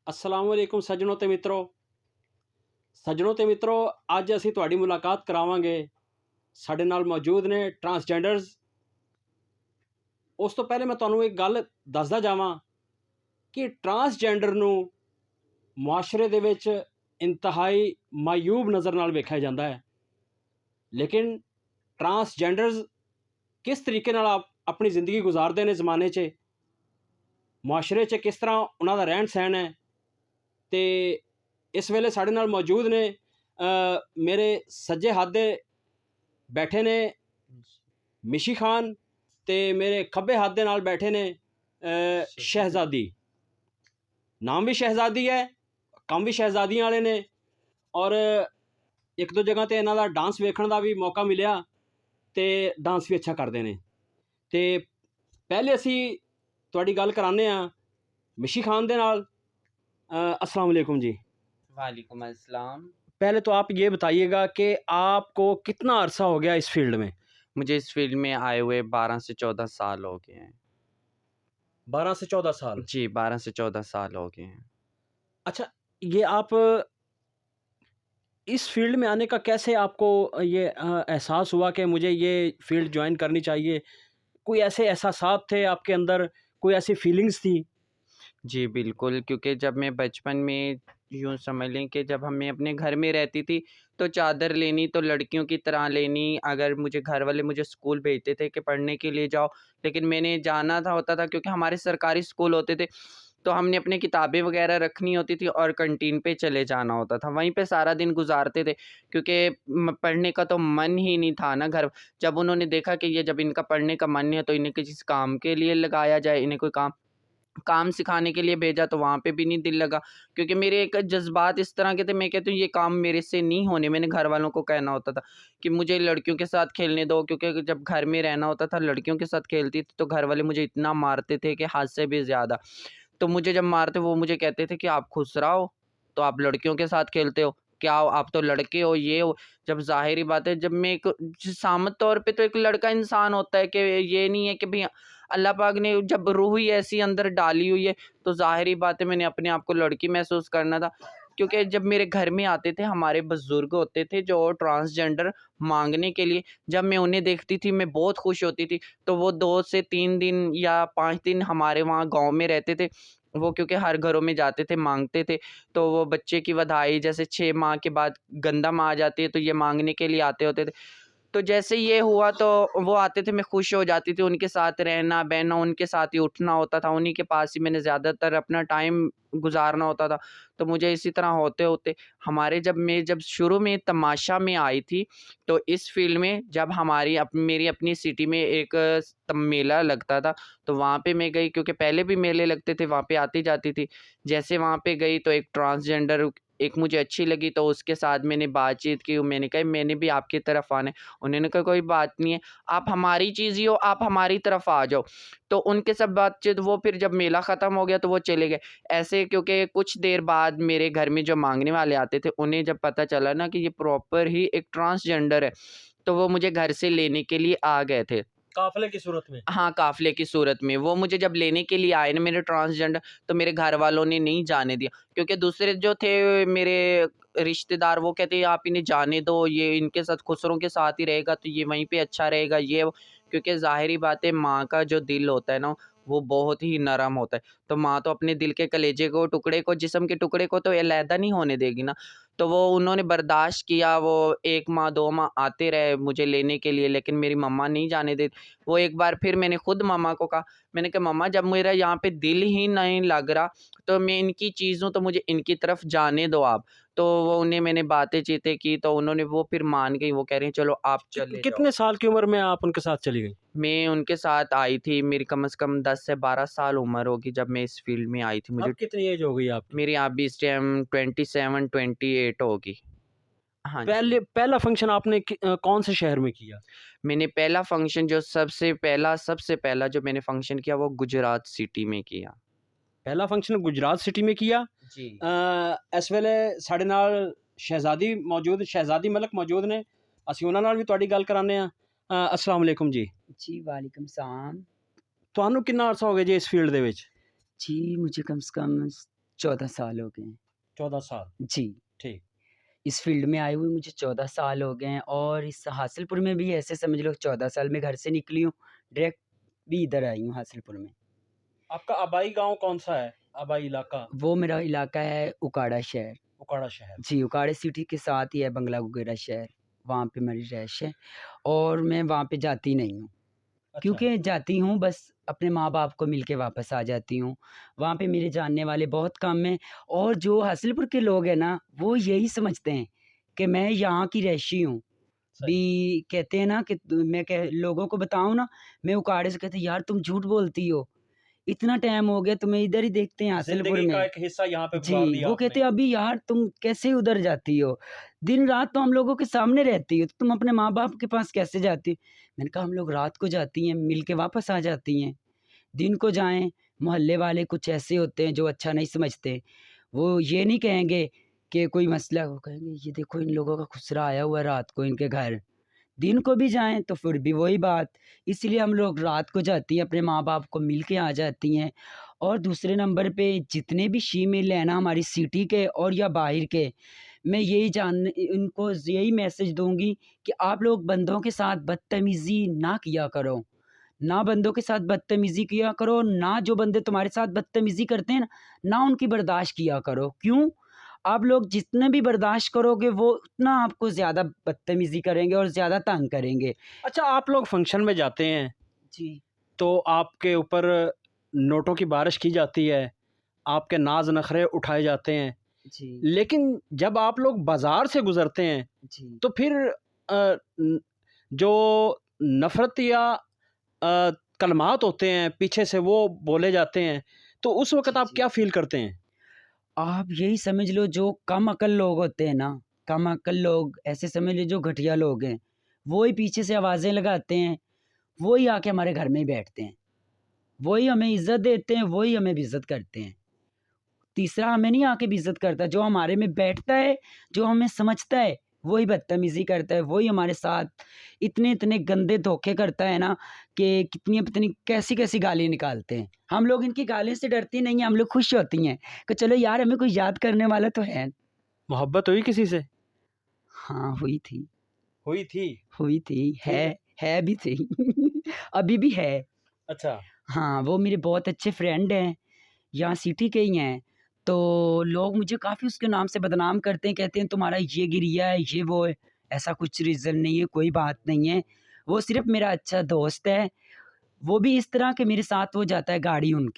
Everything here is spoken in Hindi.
अस्सलाम वालेकुम सज्जनों ते मित्रों अज असी तुहाडी मुलाकात करावांगे साडे नाल मौजूद ने ट्रांसजेंडर्स। उस तो पहले मैं तुहानू एक गल दसदा जावां कि ट्रांसजेंडर नू मुआशरे दे विच इंतहाई मायूब नज़र नाल वेख्या जांदा है, लेकिन ट्रांसजेंडर्स किस तरीके नाल अपनी जिंदगी गुजारदे ने ज़माने च, मुआशरे च किस तरह उन्हां दा रहन सहन है। तो इस वेले साढ़े नाल मौजूद ने मेरे सज्जे हाथ दे बैठे ने मिशी खान, ते मेरे खब्बे हाथ दे नाल बैठे ने शहजादी। नाम भी शहजादी है, कम भी शहजादियां वाले ने, और एक दो जगह ते इन्हां दा डांस वेखण दा भी मौका मिलिया, ते डांस भी अच्छा करते हैं। तो पहले असी तुहाडी गल कराने आ मिशी खान दे नाल। अस्सलाम वालेकुम जी। वालेकुम अस्सलाम। पहले तो आप ये बताइएगा कि आपको कितना अरसा हो गया इस फील्ड में? मुझे इस फील्ड में आए हुए 12 से 14 साल हो गए हैं। 12 से 14 साल। जी, 12 से 14 साल हो गए हैं। अच्छा, ये आप इस फील्ड में आने का कैसे आपको ये एहसास हुआ कि मुझे ये फील्ड ज्वाइन करनी चाहिए? कोई ऐसे एहसासात थे आपके अंदर, कोई ऐसी फीलिंग्स थी? जी, बिल्कुल, क्योंकि जब मैं बचपन में यूँ समझ लें कि जब मैं अपने घर में रहती थी, तो चादर लेनी तो लड़कियों की तरह लेनी। अगर मुझे घर वाले मुझे स्कूल भेजते थे कि पढ़ने के लिए जाओ, लेकिन मैंने जाना था होता था क्योंकि हमारे सरकारी स्कूल होते थे, तो हमने अपनी किताबें वग़ैरह रखनी होती थी और कैंटीन पे चले जाना होता था। वहीं पे सारा दिन गुज़ारते थे क्योंकि पढ़ने का तो मन ही नहीं था ना घर। जब उन्होंने देखा कि ये जब इनका पढ़ने का मन नहीं है, तो इन्हें किसी काम के लिए लगाया जाए, इन्हें कोई काम काम सिखाने के लिए भेजा, तो वहाँ पे भी नहीं दिल लगा क्योंकि मेरे एक जज़्बात इस तरह के थे। मैं कहती हूँ ये काम मेरे से नहीं होने। मैंने घर वालों को कहना होता था कि मुझे लड़कियों के साथ खेलने दो, क्योंकि जब घर में रहना होता था लड़कियों के साथ खेलती थी तो घर वाले मुझे इतना मारते थे कि हद से भी ज़्यादा। तो मुझे जब मारते वो मुझे कहते थे कि आप खुसरा हो, तो आप लड़कियों के साथ खेलते हो, क्या हो आप तो लड़के हो, ये हो। जब ज़ाहिर-सी बात है, जब मैं एक जिसामत तौर पे तो एक लड़का इंसान होता है कि ये नहीं है कि भई अल्लाह पाक ने जब रूह ही ऐसी अंदर डाली हुई है, तो ज़ाहिर-सी बात है मैंने अपने आप को लड़की महसूस करना था। क्योंकि जब मेरे घर में आते थे हमारे बुज़ुर्ग होते थे जो ट्रांसजेंडर माँगने के लिए, जब मैं उन्हें देखती थी मैं बहुत खुश होती थी। तो वो 2 से 3 दिन या 5 दिन हमारे वहाँ गाँव में रहते थे। वो क्योंकि हर घरों में जाते थे, माँगते थे, तो वो बच्चे की वधाई जैसे 6 माह के बाद गंदम आ जाती है, तो ये माँगने के लिए आते होते थे। तो जैसे ये हुआ तो वो आते थे, मैं खुश हो जाती थी, उनके साथ रहना, बहना, उनके साथ ही उठना होता था, उन्हीं के पास ही मैंने ज़्यादातर अपना टाइम गुज़ारना होता था। तो मुझे इसी तरह होते-होते हमारे जब शुरू में तमाशा में आई थी, तो इस फ़ील्ड में जब मेरी अपनी सिटी में एक मेला लगता था, तो वहाँ पे मैं गई क्योंकि पहले भी मेले लगते थे, वहाँ पे आती-जाती थी। जैसे वहाँ पे गई तो एक ट्रांसजेंडर एक मुझे अच्छी लगी, तो उसके साथ मैंने बातचीत की, मैंने कहा मैंने भी आपकी तरफ आना है। उन्होंने कहा कोई बात नहीं है, आप हमारी चीज़ ही हो, आप हमारी तरफ आ जाओ। तो उनके साथ बातचीत वो फिर जब मेला ख़त्म हो गया तो वो चले गए। ऐसे क्योंकि कुछ देर बाद मेरे घर में जो माँगने वाले आते थे, उन्हें जब पता चला ना कि ये प्रॉपर ही एक ट्रांसजेंडर है, तो वो मुझे घर से लेने के लिए आ गए थे। काफिले की सूरत में? हाँ, काफ़िले की सूरत में। वो मुझे जब लेने के लिए आए ना मेरे ट्रांसजेंडर, तो मेरे घर वालों ने नहीं जाने दिया क्योंकि दूसरे जो थे मेरे रिश्तेदार वो कहते आप इन्हें जाने दो, ये इनके साथ खुसरों के साथ ही रहेगा तो ये वहीं पे अच्छा रहेगा ये वो। क्योंकि ज़ाहिर-सी बात है माँ का जो दिल होता है ना, वो बहुत ही नरम होता है। तो माँ तो अपने दिल के कलेजे को, टुकड़े को, जिस्म के टुकड़े को तो अलहदा नहीं होने देगी ना। तो वो उन्होंने बर्दाश्त किया, वो 1 माह 2 माह आते रहे मुझे लेने के लिए, लेकिन मेरी मम्मा नहीं जाने देती। वो एक बार फिर मैंने खुद मम्मा को कहा, मैंने कहा मम्मा जब मेरा यहाँ पे दिल ही नहीं लग रहा, तो मैं इनकी चीज़ हूँ तो मुझे इनकी तरफ जाने दो आप। तो वो उन्हें मैंने बातें-चीतें की तो उन्होंने वो फिर मान गई, वो कह रही हैं चलो आप चले जाओ। कितने साल की उम्र में आप उनके साथ चली गई? मैं उनके साथ आई थी, मेरी कम से कम 10 से 12 साल उम्र होगी जब मैं इस फ़ील्ड में आई थी। अब कितनी एज हो गई आपकी? मेरी अभी इस टाइम 27-28 होगी। हाँ जी। पहला फंक्शन आपने कौन से शहर में किया? मैंने पहला फ़ंक्शन जो सबसे पहला जो मैंने फ़ंक्शन किया वो गुजरात सिटी में किया। पहला फंक्शन गुजरात सिटी में किया। जी। इस वेले साढ़े नाल शहजादी मलिक मौजूद ने। असीं उन्हां नाल भी तुहाडी गल कराने आ। अस्सलाम वालेकुम जी। जी, वालेकुम सलाम। तुहानू कितना अरसा हो गया जी इस फील्ड दे विच? जी, मुझे कम से कम 14 साल हो गए हैं। 14 साल। जी, ठीक। इस फ़ील्ड में आए हुए मुझे 14 साल हो गए हैं और इस हासिलपुर में भी ऐसे समझ लो 14 साल में घर से निकली हूँ, डायरेक्ट भी इधर आई हूँ हासिलपुर में। आपका आबाई गाँव कौन-सा है? आबाई इलाका? वो मेरा इलाका है उकाड़ा शहर। उकाड़ा शहर। जी, उकाड़ा सिटी के साथ ही है बंगला गुगेरा शहर, वहाँ पे मेरी रिहाइश है और मैं वहाँ पे जाती नहीं हूँ। अच्छा। क्योंकि जाती हूँ बस अपने माँ-बाप को मिल के वापस आ जाती हूँ। वहाँ पे मेरे जानने वाले बहुत कम हैं और जो हासिलपुर के लोग हैं ना, वो यही समझते हैं कि मैं यहाँ की रहशी हूँ। सही। भी कहते हैं ना कि मैं कह लोगों को बताऊँ ना, मैं उकाड़े से कहते हैं, "यार तुम झूठ बोलती हो, इतना टाइम हो गया तुम्हें इधर ही देखते हैं हासिलपुर ज़िंदगी का में।" एक हिस्सा यहाँ पे गुज़ार जी, दिया वो आपने। कहते हैं, "अभी यार तुम कैसे उधर जाती हो? दिन-रात तो हम लोगों के सामने रहती हो, तो तुम अपने माँ-बाप के पास कैसे जाती हो?" मैंने कहा, "हम लोग रात को जाती हैं, मिल के वापस आ जाती हैं। दिन को जाएँ, मोहल्ले वाले कुछ ऐसे होते हैं जो अच्छा नहीं समझते। वो ये नहीं कहेंगे कि कोई मसला है, वो कहेंगे, 'ये देखो इन लोगों का खुसरा आया हुआ है रात को इनके घर।' दिन को भी जाएँ तो फिर भी वही बात, इसलिए हम लोग रात को जाती हैं, अपने माँ-बाप को मिल के आ जाती हैं। और दूसरे नंबर पे जितने भी शीमेल हैं ना हमारी सिटी के और या बाहर के, मैं यही इनको यही मैसेज दूँगी कि आप लोग बंदों के साथ बदतमीज़ी ना किया करो। ना बंदों के साथ बदतमीज़ी किया करो, ना जो बंदे तुम्हारे साथ बदतमीज़ी करते हैं ना उनकी बर्दाश्त किया करो। क्यों? आप लोग जितने भी बर्दाश्त करोगे वो उतना आपको ज़्यादा बदतमीज़ी करेंगे और ज़्यादा तंग करेंगे। अच्छा, आप लोग फ़ंक्शन में जाते हैं, जी, तो आपके ऊपर नोटों की बारिश की जाती है, आपके नाज़ नख़रे उठाए जाते हैं। जी, लेकिन जब आप लोग बाज़ार से गुज़रते हैं, जी, तो फिर न जो नफ़रत या कलमात होते हैं, पीछे से वो बोले जाते हैं, तो उस वक़्त जी, आप जी। क्या फ़ील करते हैं? आप यही समझ लो जो कम अकल लोग होते हैं ना, कम अकल लोग ऐसे समझ लीजिए जो घटिया लोग हैं, वो ही पीछे से आवाज़ें लगाते हैं, वो ही आके हमारे घर में ही बैठते हैं। वो ही हमें इज़्ज़त देते हैं, वो ही हमें बेइज़्ज़त करते हैं। तीसरा हमें नहीं आके बेइज़्ज़त करता, जो हमारे में बैठता है, जो हमें समझता है, वही बदतमीज़ी करता है, वही हमारे साथ इतने-इतने गंदे धोखे करता है ना कि कितनी पता नहीं कैसी-कैसी गाली निकालते हैं। हम लोग इनकी गालियों से डरती नहीं हैं, हम लोग खुश होती हैं कि चलो यार हमें कोई याद करने वाला तो है। मोहब्बत हुई किसी से? हाँ, हुई थी, हुई थी। हुई थी, फिर? है भी थी। अभी भी है। अच्छा। हाँ, वो मेरे बहुत अच्छे फ्रेंड हैं। यहाँ सिटी के ही हैं, तो लोग मुझे काफ़ी उसके नाम से बदनाम करते हैं, कहते हैं तुम्हारा ये गिरिया है, ये वो है। ऐसा कुछ रीज़न नहीं है, कोई बात नहीं है। वो सिर्फ़ मेरा अच्छा दोस्त है, वो भी इस तरह के मेरे साथ वो जाता है गाड़ी उनकी